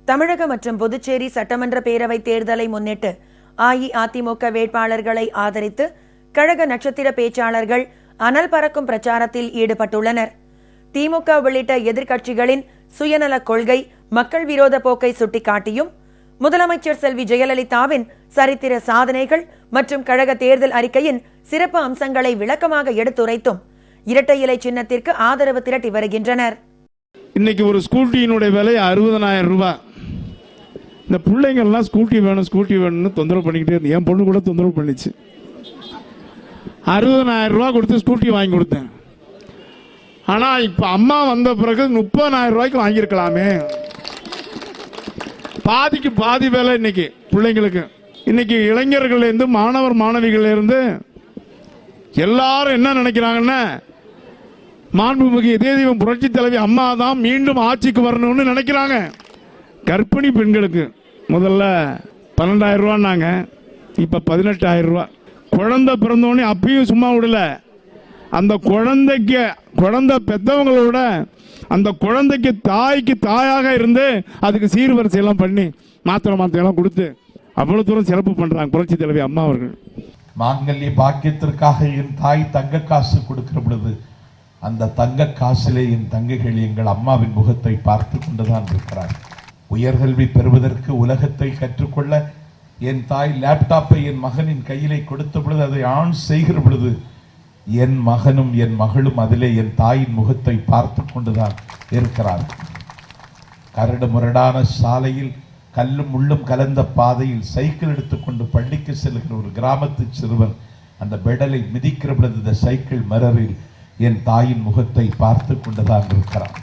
தமிழக மற்றும் புதுச்சேரி சட்டமன்ற பேரவை தேர்தலை முன்னிட்டு அஇஅதிமுக வேட்பாளர்களை ஆதரித்து கழக நட்சத்திர பேச்சாளர்கள் அனல் பறக்கும் பிரச்சாரத்தில் ஈடுபட்டுள்ளனர். திமுக உள்ளிட்ட எதிர்க்கட்சிகளின் சுயநல கொள்கை, மக்கள் விரோத போக்கை சுட்டிக்காட்டியும் முதலமைச்சர் செல்வி ஜெயலலிதாவின் சரித்திர சாதனைகள் மற்றும் கழக தேர்தல் அறிக்கையின் சிறப்பு அம்சங்களை விளக்கமாக எடுத்துரைத்தும் இரட்டை இலை சின்னத்திற்கு ஆதரவு திரட்டி வருகின்றனர். இன்னைக்கு ஒரு ஸ்கூட்டியினுடைய விலை 60,000 ரூபாய். இந்த பிள்ளைங்கள்லாம் ஸ்கூட்டி வேணும்னு தொந்தரவு பண்ணிக்கிட்டே இருந்து என் பொண்ணு கூட தொந்தரவு பண்ணிச்சு. 60,000 ரூபாய் கொடுத்து ஸ்கூட்டி வாங்கி கொடுத்தேன். ஆனால் இப்போ அம்மா வந்த பிறகு 30,000 ரூபாய்க்கு வாங்கியிருக்கலாமே. பாதிக்கு பாதி வேலை இன்னைக்கு பிள்ளைங்களுக்கு. இன்னைக்கு இளைஞர்கள்லேருந்து மாணவர் மாணவிகள்லேருந்து எல்லாரும் என்ன நினைக்கிறாங்கன்னா, மாண்புமிகு இதய தெய்வம் புரட்சி தலைவி அம்மா தான் மீண்டும் ஆட்சிக்கு வரணும்னு நினைக்கிறாங்க. கர்ப்பிணி பெண்களுக்கு முதல்ல 12,000 ரூபான்னாங்க, இப்போ 18,000 ரூபா. குழந்தை பிறந்தோடனே அப்பயும் சும்மா விடல. அந்த குழந்தை பெற்றவங்களோட அந்த குழந்தைக்கு தாயாக இருந்து அதுக்கு சீர்வரிசையெல்லாம் பண்ணி மாத்திரையெல்லாம் கொடுத்து அவ்வளவு தூரம் சிறப்பு பண்றாங்க புரட்சி தலைவி அம்மா அவர்கள். மாங்கல்ய பாக்கியத்திற்காக என் தாய் தங்க காசு கொடுக்கிற பொழுது அந்த தங்க காசிலே என் தங்கைகள் எங்கள் அம்மாவின் முகத்தை பார்த்து கொண்டுதான் இருக்கிறார். உயர்கல்வி பெறுவதற்கு உலகத்தை கற்றுக்கொள்ள என் தாய் லேப்டாப்பை என் மகனின் கையிலே கொடுத்த பொழுது அதை ஆன் செய்கிற பொழுது என் மகனும் என் மகளும் அதிலே என் தாயின் முகத்தை பார்த்து கொண்டுதான் இருக்கிறார். கரடு முரடான சாலையில் கல்லும் முள்ளும் கலந்த பாதையில் சைக்கிள் எடுத்துக்கொண்டு பள்ளிக்கு செல்கிற ஒரு கிராமத்து சிறுவன் அந்த பெடலை மிதிக்கிற பொழுது இந்த சைக்கிள் மிரரில் என் தாயின் முகத்தை பார்த்து கொண்டுதான் இருக்கிறார்.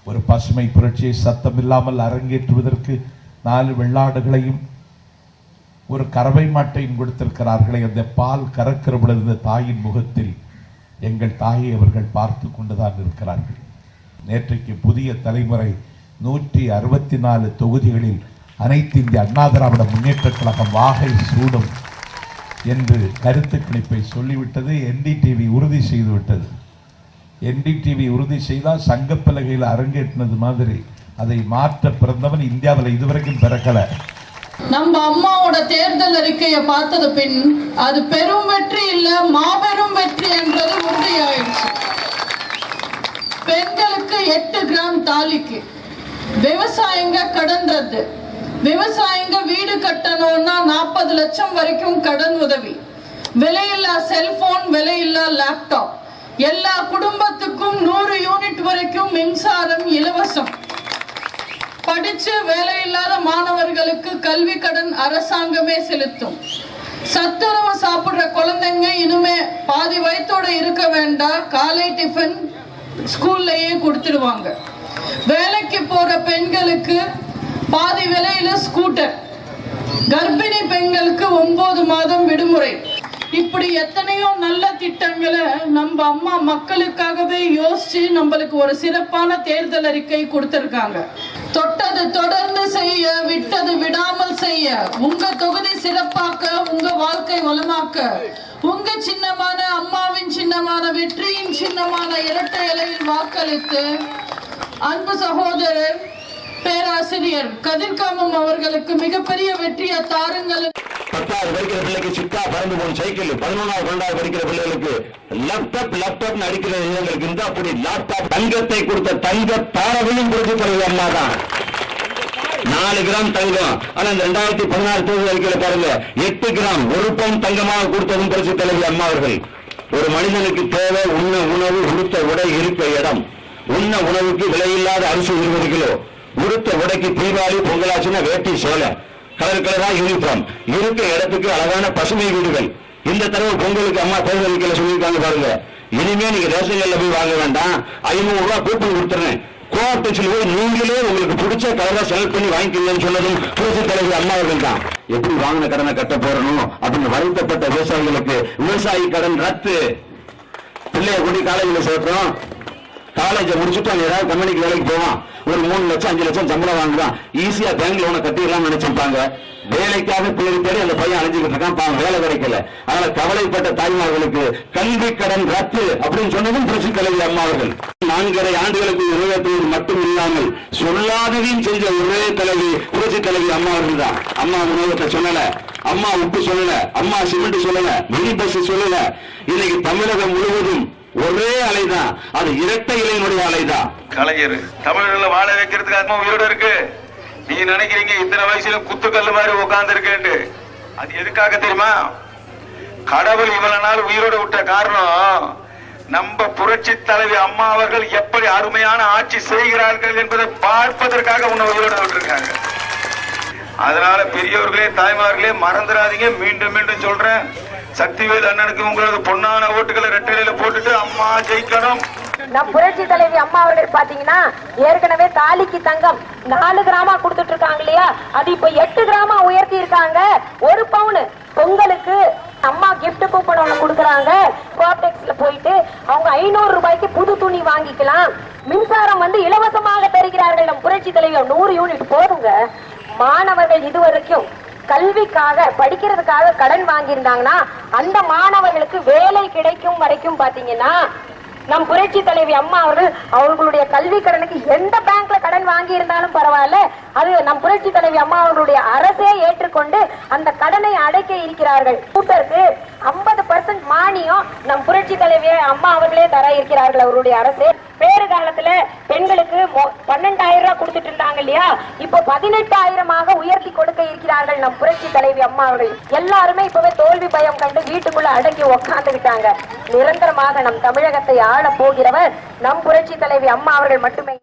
ஒரு பசுமை புரட்சியை சத்தமில்லாமல் அரங்கேற்றுவதற்கு 4 வெள்ளாடுகளையும் ஒரு கறவை மாட்டையும் கொடுத்திருக்கிறார்களே, அந்த பால் கறக்கிற பொழுது இந்த தாயின் முகத்தில் எங்கள் தாயை அவர்கள் பார்த்து கொண்டுதான் இருக்கிறார்கள். நேற்றைக்கு புதிய தலைமுறை 164 தொகுதிகளில் அனைத்து இந்திய அண்ணா திராவிட முன்னேற்ற கழகம் வாகை சூடும் என்று கருத்து கணிப்பை சொல்லிவிட்டது. NDTV உறுதி செய்துவிட்டது. NDTV உறுதி செய்தால் சங்கப்பலகையில் அரங்கேற்றினது மாதிரி அதை மாற்ற பிறந்தவன் இந்தியாவில் இதுவரைக்கும் பிறக்கல. நம்ம அம்மாவோட தேர்தல் அறிக்கையை பார்த்தது பின் அது பெரும் வெற்றி இல்ல மாபெரும் வெற்றி என்பது உறுதியாயிடுச்சு. பெண்களுக்கு 8 கிராம் தாலிக்கு, விவசாயிங்க கடன் ரத்து, விவசாயிங்க வீடு கட்டணும்னா 40 லட்சம் வரைக்கும் கடன் உதவி, விலையில்லா செல்போன், விலையில்லா லேப்டாப், எல்லா குடும்பத்துக்கும் 100 யூனிட் வரைக்கும் மின்சாரம் இலவசம், படிச்சு வேலையில்லாத மாணவர்களுக்கு கல்வி கடன் அரசாங்கமே செலுத்தும், சத்துணவு சாப்பிடுற குழந்தைங்க இனிமே பாதி வயத்தோட இருக்க வேண்டாம், காலை டிஃபன் ஸ்கூல்லையே கொடுத்துடுவாங்க, வேலைக்கு போற பெண்களுக்கு பாதி விலையில ஸ்கூட்டர், கர்ப்பிணி பெண்களுக்கு 9 மாதம் விடுமுறை, இப்படி எத்தனையோ நல்ல திட்டங்களை நம்ம அம்மா மக்களுக்காகவே யோசிச்சு நம்மளுக்கு ஒரு சிறப்பான தேர்தல் அறிக்கை கொடுத்திருக்காங்க. தொட்டது தொடர்ந்து செய்ய, விட்டது விடாமல் செய்ய, உங்க தொகுதி சிறப்பாக்க, உங்க வாழ்க்கை வளமாக்க, உங்க சின்னமான அம்மாவின் சின்னமான வெற்றியின் சின்னமான இரட்டை இலையில் வாக்களித்து அன்பு சகோதரர் பேராசிரியர் கதிர்காமம் அவர்களுக்கு மிகப்பெரிய வெற்றியை தாருங்கள். 10வது படிக்கிற பிள்ளைக்கு சிக்கா பறந்து போன சைக்கிள், 11வது 12வது படிக்கிற பிள்ளைகளுக்கு லேப்டாப் அடிக்கிற இளைஞர்களுக்கு இருந்தா அப்படி லேப்டாப், தங்கத்தை கொடுத்த தங்க தாரவையும் கொடுத்து தருவது அம்மா தான். 4 கிராம் தங்கம். ஆனா இந்த 2016 தேர்தல் அறிக்கையில பாருங்க 8 கிராம் 1 பவுன் தங்கமாக கொடுத்ததும் புரட்சி தலைவி அம்மா அவர்கள். ஒரு மனிதனுக்கு தேவை உண்ண உணவு, உடுத்த உடை, இருக்க இடம். உண்ண உணவுக்கு விலையில்லாத அரிசி 20 கிலோ, உடுத்த உடைக்கு தீபாவளி பொங்கலாச்சுன்னா வேட்டி சேலை, கலர் கலரா யூனிஃபார்ம், இருக்க இடத்துக்கு அழகான பசுமை வீடுகள். இந்த தடவை பொங்கலுக்கு அம்மா தேர்தல் அறிக்கையில சொல்லியிருக்காங்க பாருங்க, இனிமே நீங்க ரேஷன் கடையில போய் வாங்க வேண்டாம், 500 ரூபாய் கூப்பன் கொடுத்துறேன், கோஆப்டேஷன் போய் நீங்களே உங்களுக்கு பிடிச்ச கலரா செலக்ட் பண்ணி வாங்கிக்கீங்கன்னு சொன்னதும் புரட்சி தலைவி அம்மா அவர்கள் தான். எப்படி வாங்கின கடனை கட்ட போறணும் அப்படின்னு வருத்தப்பட்ட விவசாயிகளுக்கு விவசாயி கடன் ரத்து. பிள்ளைய கூட்டி காலேஜில் சேர்க்கிறோம், காலேஜை முடிச்சுட்டு அங்க ஏதாவது கம்பெனிக்கு வேலைக்கு போவான், ஒரு 3 லட்சம் 5 லட்சம் சம்பளம் வாங்குவான், ஈஸியா பேங்க் லோனை கட்டிடலாம் நினைச்சிருப்பாங்க. வேலைக்காக பிள்ளைக்கு தேடி அந்த பையன் அழைஞ்சிக்கிட்டு இருக்கான், பாவம் வேலை கிடைக்கல. அதனால கவலைப்பட்ட தாய்மார்களுக்கு கல்வி கடன் ரத்து அப்படின்னு சொன்னதும் புரட்சி தலைவி அம்மா அவர்கள். 4.5 ஆண்டுகளுக்கு உலகத்தோடு மட்டும் இல்லாமல் சொல்லாததையும் செஞ்ச ஒரே தலைவி புரட்சி தலைவி அம்மா அவர்கள் தான். அம்மா உணவகத்தை சொல்லல, அம்மா உப்பு சொல்லல, அம்மா சிமெண்ட் சொல்லல, மினி பஸ் சொல்லல. இன்னைக்கு தமிழகம் முழுவதும் ஒரே அலைதான், அது இரட்டை இலையினுடைய அலைதான். கலைஞர் தமிழர்களை வாழ வைக்கிறதுக்கு உயிரோட இருக்கு. நீங்க நினைக்கிறீங்க இத்தனை வயசுல குத்துக்கல்லு மாதிரி உட்கார்ந்து இருக்கேன், அது எதுக்காக தெரியுமா? கடவுள் இவ்வளவு நாள் உயிரோட விட்ட காரணம் நம்ம புரட்சி தலைவி அம்மா அவர்கள் எப்படி அருமையான ஆட்சி செய்கிறார்கள் என்பதை பார்ப்பதற்காக உன்னை உயிரோட விட்டுருக்காங்க. அதனால பெரியவர்களே தாய்மார்களே மறந்துடாதீங்க. மீண்டும் மீண்டும் சொல்றேன், சக்திவேல் அண்ணனுக்கு உங்களது பொன்னான ஓட்டுகளை ரெட்டையில போட்டுட்டு அம்மா ஜெயிக்கணும். நம் புரட்சி தலைவி அம்மா அவர்கள் பாத்தீங்கன்னா ஏற்கனவே தாலிக்கு தங்கம் 4 கிராமா கொடுத்துட்டு இருக்காங்க இல்லையா, அது இப்ப 8 கிராமா உயர்த்தி இருக்காங்க. 1 பவுன் பொங்கலுக்கு அம்மா கிஃப்ட் கூப்பன் ஒண்ணு கொடுக்கறாங்க. கோஆப்டெக்ஸ்ல போயிட்டு அவங்க 500 ரூபாய்க்கு புது துணி வாங்கிக்கலாம். மின்சாரம் இலவசமாக தருகிறார்கள். நம் புரட்சி தலைவி 100 யூனிட் போதுங்க. மாணவர்கள் இதுவரைக்கும் கல்விக்காக படிக்கிறதுக்காக கடன் வாங்கியிருந்தாங்கன்னா அந்த மாணவர்களுக்கு வேலை கிடைக்கும் வரைக்கும் பாத்தீங்கன்னா நம் புரட்சி தலைவி அம்மா அவர்கள் அவர்களுடைய கல்வி கடனுக்கு எந்த பேங்க்ல கடன் வாங்கி இருந்தாலும் பரவாயில்ல, அது நம் புரட்சி தலைவி அம்மா அவர்களுடைய அரசே ஏற்றுக்கொண்டு அந்த கடனை அடைக்க இருக்கிறார்கள். ஸ்கூட்டருக்கு 50% மானியம் நம் புரட்சி தலைவி அம்மா அவர்களே தர இருக்கிறார்கள் அவருடைய அரசு. பேறு காலத்துல பெண்களுக்கு 12,000 ரூபாய் கொடுத்துட்டு இருந்தாங்க இல்லையா, இப்ப 18,000 உயர்த்தி கொடுக்க இருக்கிறார்கள் நம் புரட்சி தலைவி அம்மா அவர்கள். எல்லாருமே இப்பவே தோல்வி பயம் கண்டு வீட்டுக்குள்ள அடக்கி உட்கார்ந்துட்டாங்க. நிரந்தரமாக நம் தமிழகத்தை ஆள போகிறவர் நம் புரட்சி தலைவி அம்மா அவர்கள் மட்டுமே.